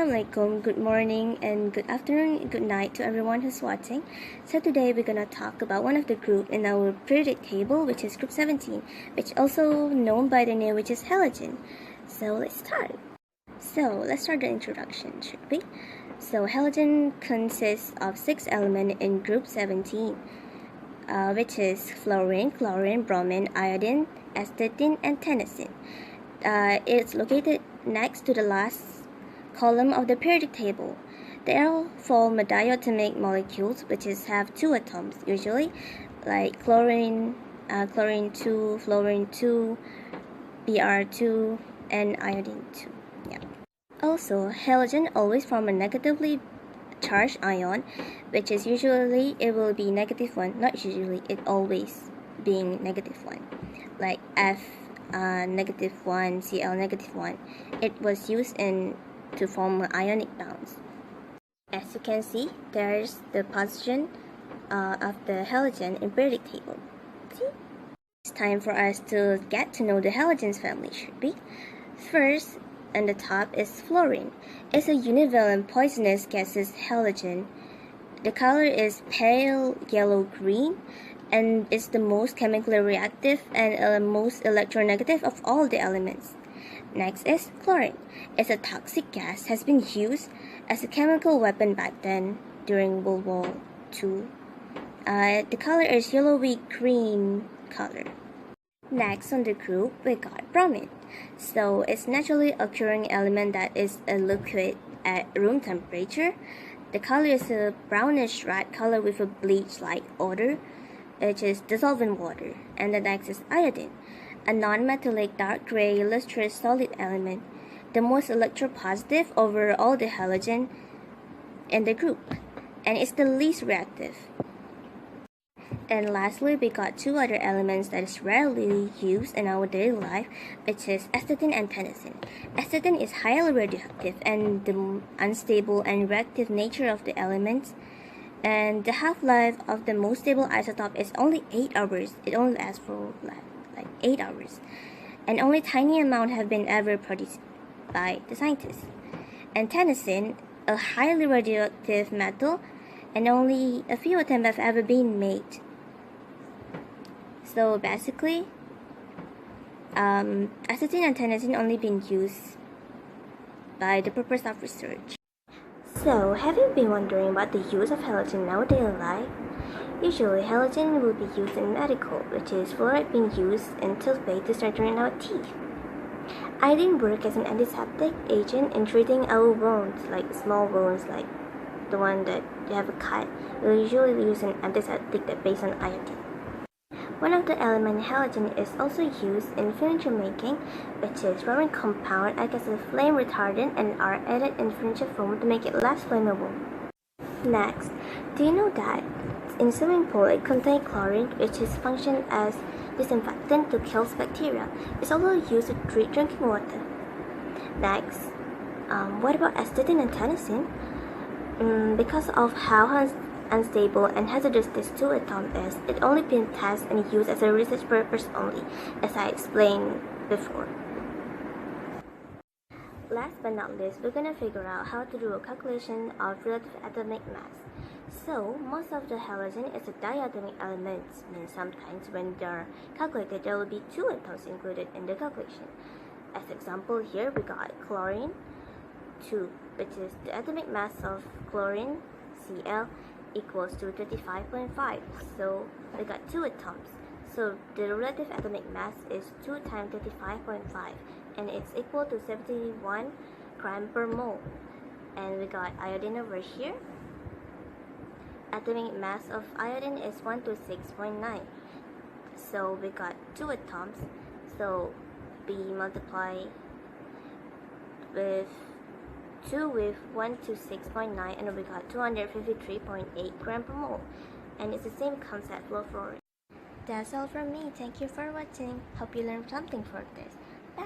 Assalamualaikum, good morning and good afternoon, good night to everyone who's watching. So today we're gonna talk about one of the group in our periodic table, which is group 17, which also known by the name which is halogen. So let's start. Let's start the introduction, should we? So halogen consists of 6 elements in group 17, which is fluorine, chlorine, bromine, iodine, astatine, and tennessine. It's located next to the last column of the periodic table. They all form diatomic molecules, which have 2 atoms, usually, like chlorine 2, fluorine 2, Br2, and iodine 2. Yeah. Also, halogen always form a negatively charged ion, which is usually it will be -1, not usually, it always being -1, like F -1, Cl -1. It was used to form ionic bonds. As you can see, there's the position of the halogen in periodic table. See? It's time for us to get to know the halogens family, should we? First, on the top is fluorine. It's a univalent poisonous gaseous halogen. The color is pale yellow-green, and it's the most chemically reactive and most electronegative of all the elements. Next is chlorine. It's a toxic gas, has been used as a chemical weapon back then during World War II. The color is yellowy-green color. Next on the group, we got bromine. So it's naturally occurring element that is a liquid at room temperature. The color is a brownish red color with a bleach-like odor, which is dissolved in water. And the next is iodine, a non-metallic dark gray lustrous solid element, the most electropositive over all the halogen in the group, and it's the least reactive. And lastly, we got 2 other elements that is rarely used in our daily life, which is astatine and tennessine. Astatine is highly radioactive and the unstable and reactive nature of the elements, and the half-life of the most stable isotope is only 8 hours. It only lasts for like 8 hours, and only tiny amount have been ever produced by the scientists. And tennessine, a highly radioactive metal, and only a few attempts have ever been made. So basically, astatine and tennessine only been used by the purpose of research. So, have you been wondering about the use of halogen in our daily life? Usually, halogen will be used in medical, which is fluoride being used in toothpaste to strengthen our teeth. Iodine works as an antiseptic agent in treating our wounds, like small wounds, like the one that you have a cut. We'll usually use an antiseptic that based on iodine. One of the elements halogen is also used in furniture making, which is rubber compound acts as a flame retardant and are added in furniture foam to make it less flammable. Next, do you know that in swimming pool it contains chlorine, which is function as disinfectant to kill bacteria? It's also used to treat drinking water. Next, what about astatine and tennessine? Because of how unstable and hazardous this 2 atom is, it only been tested and used as a research purpose only, as I explained before. Last but not least, we're gonna figure out how to do a calculation of relative atomic mass. So, most of the halogen is a diatomic element, means sometimes when they're calculated, there will be 2 atoms included in the calculation. As example here, we got chlorine 2, which is the atomic mass of chlorine, Cl, equals to 35.5. So we got 2 atoms. So the relative atomic mass is 2 times 35.5, and it's equal to 71 gram per mole. And we got iodine over here. Atomic mass of iodine is 126.9. So we got 2 atoms. So we multiply with 2 with 126.9, and we got 253.8 gram per mole, and it's the same concept for fluorine. That's all from me. Thank you for watching. Hope you learned something for this. Bye.